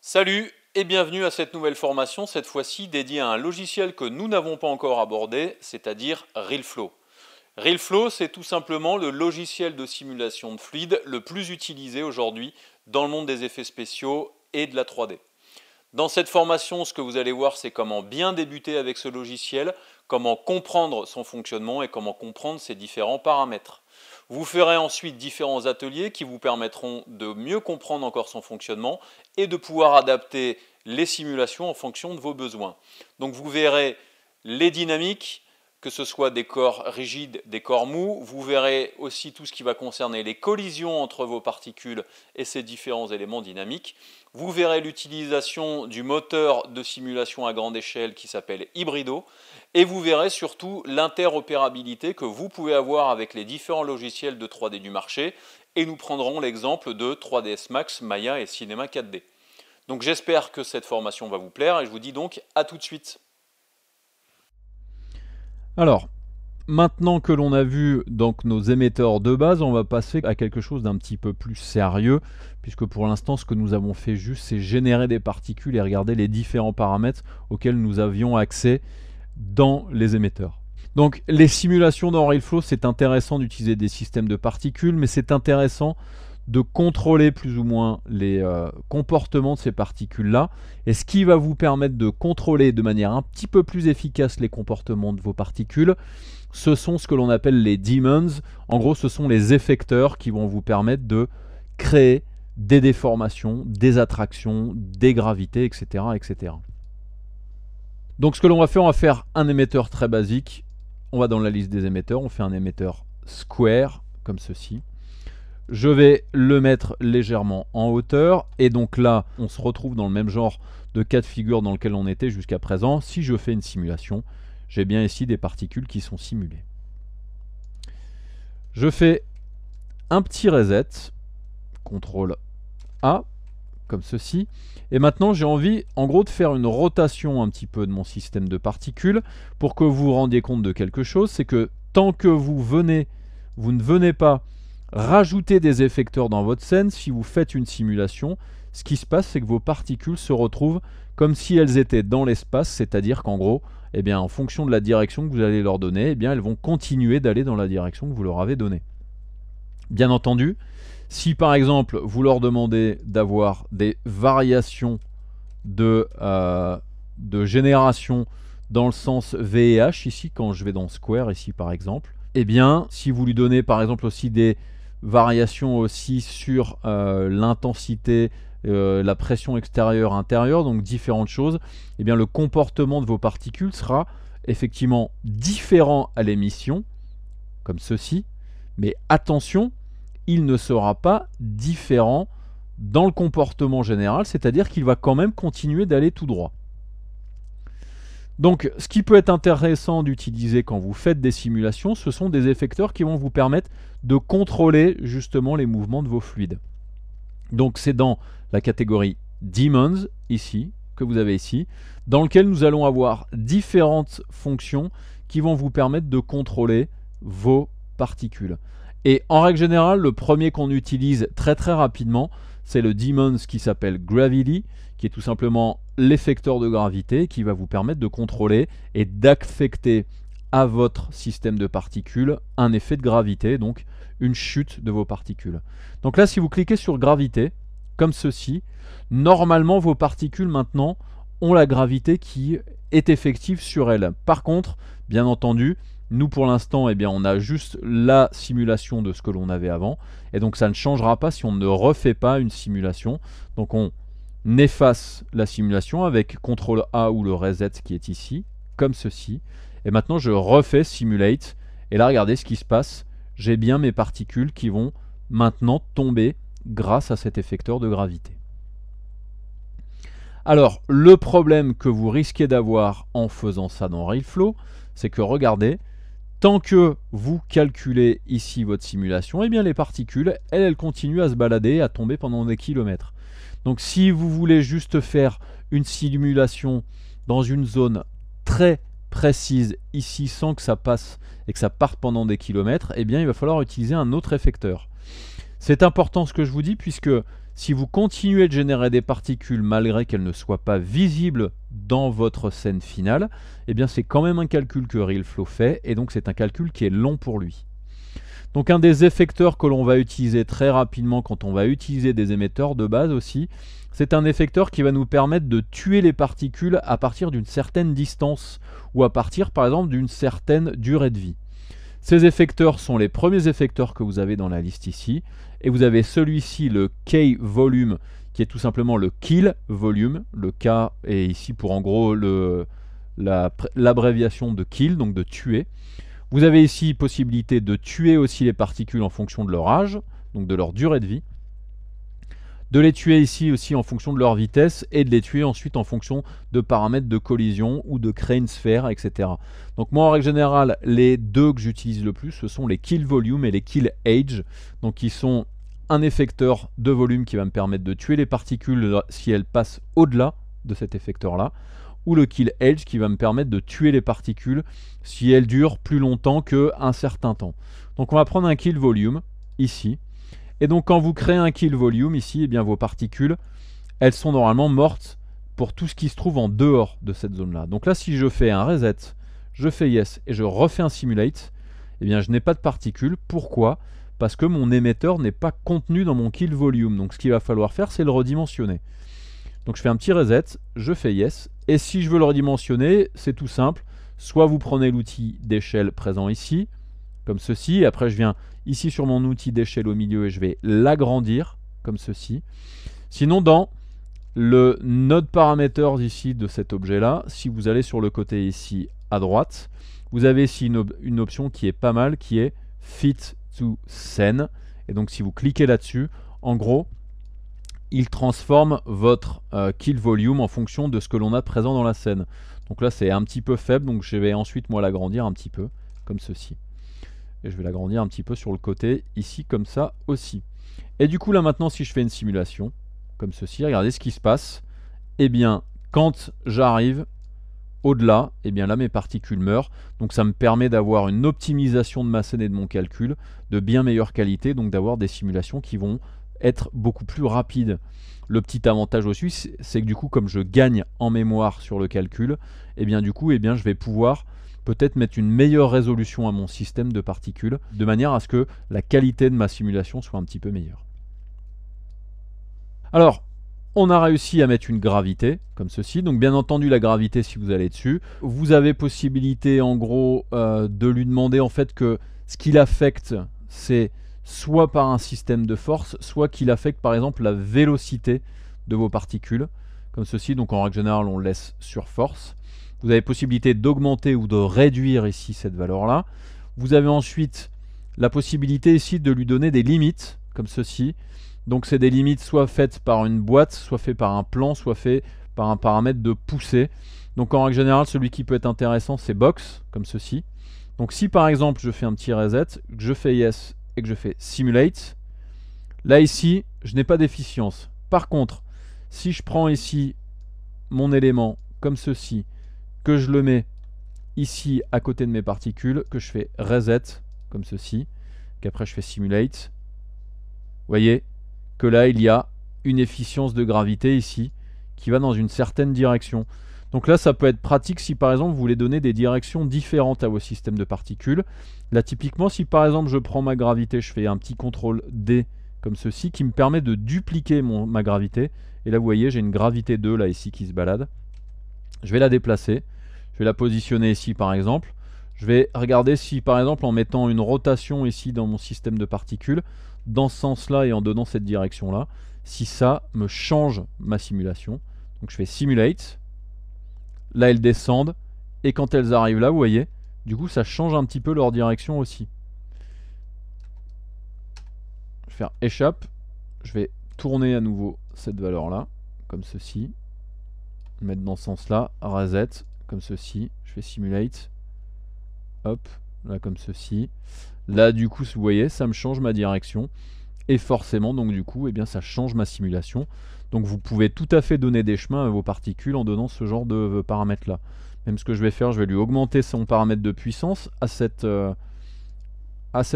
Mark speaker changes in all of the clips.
Speaker 1: Salut et bienvenue à cette nouvelle formation, cette fois-ci dédiée à un logiciel que nous n'avons pas encore abordé, c'est-à-dire RealFlow. RealFlow, c'est tout simplement le logiciel de simulation de fluide le plus utilisé aujourd'hui dans le monde des effets spéciaux et de la 3D. Dans cette formation, ce que vous allez voir, c'est comment bien débuter avec ce logiciel, comment comprendre son fonctionnement et comment comprendre ses différents paramètres. Vous ferez ensuite différents ateliers qui vous permettront de mieux comprendre encore son fonctionnement et de pouvoir adapter les simulations en fonction de vos besoins. Donc vous verrez les dynamiques, que ce soit des corps rigides, des corps mous. Vous verrez aussi tout ce qui va concerner les collisions entre vos particules et ces différents éléments dynamiques. Vous verrez l'utilisation du moteur de simulation à grande échelle qui s'appelle Hybrido. Et vous verrez surtout l'interopérabilité que vous pouvez avoir avec les différents logiciels de 3D du marché. Et nous prendrons l'exemple de 3ds Max, Maya et Cinema 4D. Donc j'espère que cette formation va vous plaire et je vous dis donc à tout de suite.
Speaker 2: Alors, maintenant que l'on a vu donc nos émetteurs de base, on va passer à quelque chose d'un petit peu plus sérieux, puisque pour l'instant, ce que nous avons fait juste, c'est générer des particules et regarder les différents paramètres auxquels nous avions accès dans les émetteurs. Donc, les simulations dans RealFlow, c'est intéressant d'utiliser des systèmes de particules, mais c'est intéressant de contrôler plus ou moins les comportements de ces particules-là. Et ce qui va vous permettre de contrôler de manière un petit peu plus efficace les comportements de vos particules, ce sont ce que l'on appelle les daemons. En gros, ce sont les effecteurs qui vont vous permettre de créer des déformations, des attractions, des gravités, etc. etc. Donc ce que l'on va faire un émetteur très basique. On va dans la liste des émetteurs, on fait un émetteur square, comme ceci. Je vais le mettre légèrement en hauteur et donc là on se retrouve dans le même genre de cas de figure dans lequel on était jusqu'à présent. Si je fais une simulation, j'ai bien ici des particules qui sont simulées. Je fais un petit reset, CTRL A, comme ceci, et maintenant j'ai envie en gros de faire une rotation un petit peu de mon système de particules pour que vous vous rendiez compte de quelque chose, c'est que tant que vous ne venez pas rajouter des effecteurs dans votre scène, si vous faites une simulation, ce qui se passe, c'est que vos particules se retrouvent comme si elles étaient dans l'espace, c'est-à-dire qu'en gros, eh bien, en fonction de la direction que vous allez leur donner, eh bien, elles vont continuer d'aller dans la direction que vous leur avez donnée. Bien entendu, si par exemple, vous leur demandez d'avoir des variations de génération dans le sens V et H, ici, quand je vais dans Square, ici par exemple, eh bien, si vous lui donnez par exemple aussi des variations aussi sur l'intensité, la pression extérieure-intérieure, donc différentes choses, eh bien le comportement de vos particules sera effectivement différent à l'émission, comme ceci, mais attention, il ne sera pas différent dans le comportement général, c'est-à-dire qu'il va quand même continuer d'aller tout droit. Donc, ce qui peut être intéressant d'utiliser quand vous faites des simulations, ce sont des effecteurs qui vont vous permettre de contrôler justement les mouvements de vos fluides. Donc, c'est dans la catégorie Daemons, ici, que vous avez ici, dans lequel nous allons avoir différentes fonctions qui vont vous permettre de contrôler vos particules. Et en règle générale, le premier qu'on utilise très rapidement, c'est le Daemons qui s'appelle Gravity, qui est tout simplement l'effecteur de gravité qui va vous permettre de contrôler et d'affecter à votre système de particules un effet de gravité, donc une chute de vos particules. Donc là, si vous cliquez sur gravité, comme ceci, normalement vos particules maintenant ont la gravité qui est effective sur elles. Par contre, bien entendu, nous pour l'instant, eh bien, on a juste la simulation de ce que l'on avait avant, et donc ça ne changera pas si on ne refait pas une simulation. Donc on efface la simulation avec CTRL A ou le reset qui est ici, comme ceci. Et maintenant je refais Simulate. Et là regardez ce qui se passe. J'ai bien mes particules qui vont maintenant tomber grâce à cet effecteur de gravité. Alors le problème que vous risquez d'avoir en faisant ça dans RealFlow, c'est que regardez, tant que vous calculez ici votre simulation, eh bien les particules, elles continuent à se balader, à tomber pendant des kilomètres. Donc si vous voulez juste faire une simulation dans une zone très précise ici sans que ça passe et que ça parte pendant des kilomètres, eh bien il va falloir utiliser un autre effecteur. C'est important ce que je vous dis puisque Si vous continuez de générer des particules malgré qu'elles ne soient pas visibles dans votre scène finale, eh bien c'est quand même un calcul que RealFlow fait, et donc c'est un calcul qui est long pour lui. Donc un des effecteurs que l'on va utiliser très rapidement quand on va utiliser des émetteurs de base aussi, c'est un effecteur qui va nous permettre de tuer les particules à partir d'une certaine distance, ou à partir par exemple d'une certaine durée de vie. Ces effecteurs sont les premiers effecteurs que vous avez dans la liste ici, et vous avez celui-ci, le K-volume, qui est tout simplement le kill volume. Le K est ici pour en gros l'abréviation de kill, donc de tuer. Vous avez ici possibilité de tuer aussi les particules en fonction de leur âge, donc de leur durée de vie. De les tuer ici aussi en fonction de leur vitesse, et de les tuer ensuite en fonction de paramètres de collision ou de créer une sphère, etc. Donc moi en règle générale, les deux que j'utilise le plus, ce sont les kill volume et les kill age, donc qui sont un effecteur de volume qui va me permettre de tuer les particules si elles passent au-delà de cet effecteur là, ou le kill age qui va me permettre de tuer les particules si elles durent plus longtemps qu'un certain temps. Donc on va prendre un kill volume ici. Et donc quand vous créez un kill volume ici, eh bien vos particules, elles sont normalement mortes pour tout ce qui se trouve en dehors de cette zone-là. Donc là, si je fais un reset, je fais yes et je refais un simulate, eh bien je n'ai pas de particules. Pourquoi? Parce que mon émetteur n'est pas contenu dans mon kill volume. Donc ce qu'il va falloir faire, c'est le redimensionner. Donc je fais un petit reset, je fais yes. Et si je veux le redimensionner, c'est tout simple. Soit vous prenez l'outil d'échelle présent ici, comme ceci. Après, je viens ici sur mon outil d'échelle au milieu et je vais l'agrandir, comme ceci. Sinon, dans le node parameters ici de cet objet-là, si vous allez sur le côté ici à droite, vous avez ici une option qui est pas mal, qui est Fit to Scene. Et donc, si vous cliquez là-dessus, en gros, il transforme votre kill volume en fonction de ce que l'on a présent dans la scène. Donc là, c'est un petit peu faible, donc je vais ensuite, moi, l'agrandir un petit peu, comme ceci. Et je vais l'agrandir un petit peu sur le côté, ici, comme ça aussi. Et du coup, là, maintenant, si je fais une simulation, comme ceci, regardez ce qui se passe. Eh bien, quand j'arrive au-delà, eh bien là, mes particules meurent. Donc, ça me permet d'avoir une optimisation de ma scène et de mon calcul de bien meilleure qualité, donc d'avoir des simulations qui vont être beaucoup plus rapides. Le petit avantage aussi, c'est que du coup, comme je gagne en mémoire sur le calcul, eh bien du coup, je vais pouvoir peut-être mettre une meilleure résolution à mon système de particules, de manière à ce que la qualité de ma simulation soit un petit peu meilleure. Alors, on a réussi à mettre une gravité, comme ceci. Donc bien entendu, la gravité, si vous allez dessus, vous avez possibilité en gros de lui demander en fait que ce qu'il affecte, c'est soit par un système de force, soit qu'il affecte par exemple la vélocité de vos particules, comme ceci. Donc en règle générale, on laisse sur force. Vous avez possibilité d'augmenter ou de réduire ici cette valeur-là. Vous avez ensuite la possibilité ici de lui donner des limites, comme ceci. Donc c'est des limites soit faites par une boîte, soit fait par un plan, soit fait par un paramètre de poussée. Donc en règle générale, celui qui peut être intéressant, c'est box, comme ceci. Donc si par exemple je fais un petit reset, que je fais yes et que je fais simulate, là ici, je n'ai pas d'efficience. Par contre, si je prends ici mon élément comme ceci, que je le mets ici à côté de mes particules, que je fais reset comme ceci, qu'après je fais simulate, vous voyez que là il y a une efficience de gravité ici qui va dans une certaine direction. Donc là ça peut être pratique si par exemple vous voulez donner des directions différentes à vos systèmes de particules. Là typiquement si par exemple je prends ma gravité, je fais un petit CTRL D comme ceci qui me permet de dupliquer ma gravité. Et là vous voyez j'ai une gravité 2 là ici qui se balade. Je vais la déplacer, je vais la positionner ici par exemple. Je vais regarder si par exemple en mettant une rotation ici dans mon système de particules, dans ce sens-là et en donnant cette direction-là, si ça me change ma simulation. Donc je fais simulate, là elles descendent, et quand elles arrivent là, vous voyez, du coup ça change un petit peu leur direction aussi. Je vais faire échappe, je vais tourner à nouveau cette valeur-là, comme ceci, mettre dans ce sens-là, reset, comme ceci, je fais simulate, hop, là comme ceci. Là du coup vous voyez ça me change ma direction et forcément donc du coup ça change ma simulation. Donc vous pouvez tout à fait donner des chemins à vos particules en donnant ce genre de paramètres là. Même ce que je vais faire, je vais lui augmenter son paramètre de puissance à cette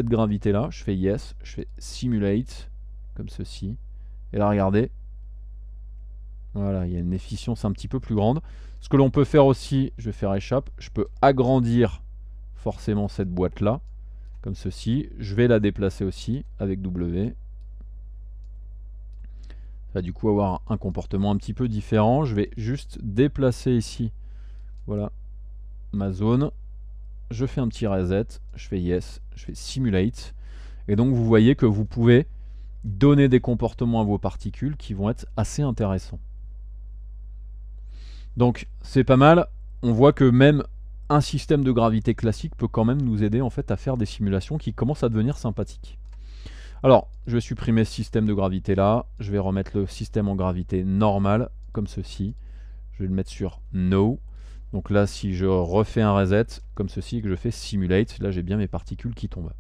Speaker 2: gravité là. Je fais yes, je fais simulate comme ceci Et là, regardez. Voilà, il y a une efficience un petit peu plus grande. Ce que l'on peut faire aussi, je vais faire échappe, je peux agrandir forcément cette boîte-là, comme ceci. Je vais la déplacer aussi avec W. Ça va du coup avoir un comportement un petit peu différent. Je vais juste déplacer ici, voilà, ma zone. Je fais un petit reset, je fais yes, je fais simulate. Et donc vous voyez que vous pouvez donner des comportements à vos particules qui vont être assez intéressants. Donc c'est pas mal. On voit que même un système de gravité classique peut quand même nous aider en fait à faire des simulations qui commencent à devenir sympathiques. Alors, je vais supprimer ce système de gravité là. Je vais remettre le système en gravité normale, comme ceci. Je vais le mettre sur No. Donc là, si je refais un reset, comme ceci, et que je fais Simulate, là j'ai bien mes particules qui tombent.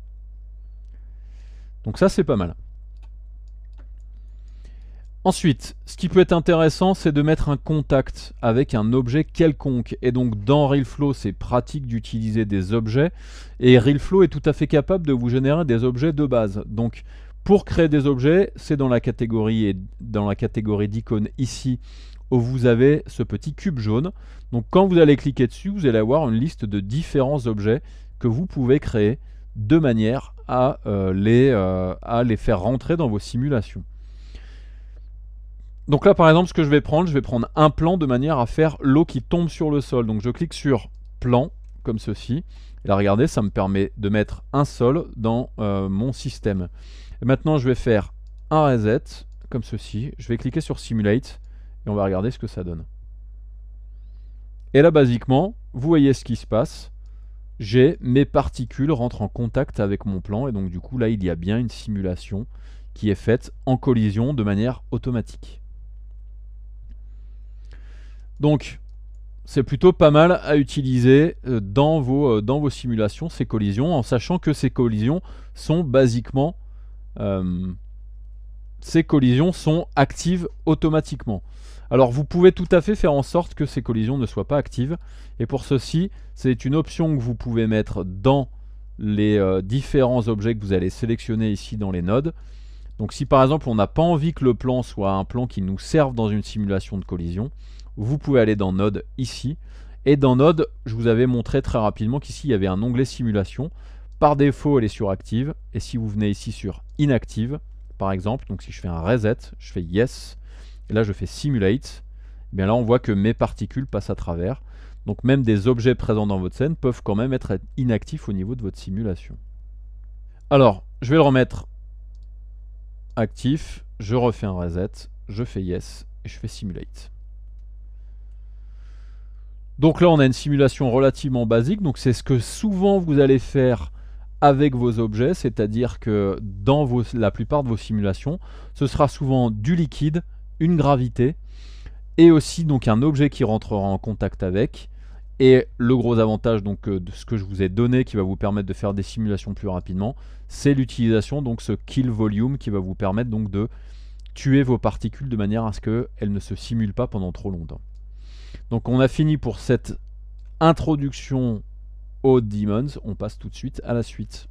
Speaker 2: Donc ça, c'est pas mal. Ensuite, ce qui peut être intéressant, c'est de mettre un contact avec un objet quelconque. Et donc dans RealFlow, c'est pratique d'utiliser des objets. Et RealFlow est tout à fait capable de vous générer des objets de base. Donc pour créer des objets, c'est dans la catégorie d'icônes ici, où vous avez ce petit cube jaune. Donc quand vous allez cliquer dessus, vous allez avoir une liste de différents objets que vous pouvez créer de manière à les faire rentrer dans vos simulations. Donc là par exemple ce que je vais prendre un plan de manière à faire l'eau qui tombe sur le sol. Donc je clique sur plan comme ceci. Et là regardez, ça me permet de mettre un sol dans mon système. Et maintenant je vais faire un reset comme ceci. Je vais cliquer sur simulate et on va regarder ce que ça donne. Et là basiquement, vous voyez ce qui se passe. J'ai mes particules rentrent en contact avec mon plan et donc du coup là il y a bien une simulation qui est faite en collision de manière automatique. Donc, c'est plutôt pas mal à utiliser dans vos simulations, ces collisions, en sachant que ces collisions sont basiquement... ces collisions sont actives automatiquement. Alors, vous pouvez tout à fait faire en sorte que ces collisions ne soient pas actives. Et pour ceci, c'est une option que vous pouvez mettre dans les différents objets que vous allez sélectionner ici dans les nodes. Donc, si par exemple, on n'a pas envie que le plan soit un plan qui nous serve dans une simulation de collision, vous pouvez aller dans Node ici. Et dans Node, je vous avais montré très rapidement qu'ici, il y avait un onglet simulation. Par défaut, elle est sur active. Et si vous venez ici sur inactive, par exemple, donc si je fais un reset, je fais yes, et là je fais simulate, et bien là on voit que mes particules passent à travers. Donc même des objets présents dans votre scène peuvent quand même être inactifs au niveau de votre simulation. Alors, je vais le remettre actif, je refais un reset, je fais yes, et je fais simulate. Donc là, on a une simulation relativement basique. Donc c'est ce que souvent vous allez faire avec vos objets, c'est-à-dire que dans la plupart de vos simulations, ce sera souvent du liquide, une gravité, et aussi donc un objet qui rentrera en contact avec. Et le gros avantage donc de ce que je vous ai donné, qui va vous permettre de faire des simulations plus rapidement, c'est l'utilisation donc ce kill volume qui va vous permettre donc de tuer vos particules de manière à ce qu'elles ne se simulent pas pendant trop longtemps. Donc on a fini pour cette introduction aux Daemons, on passe tout de suite à la suite.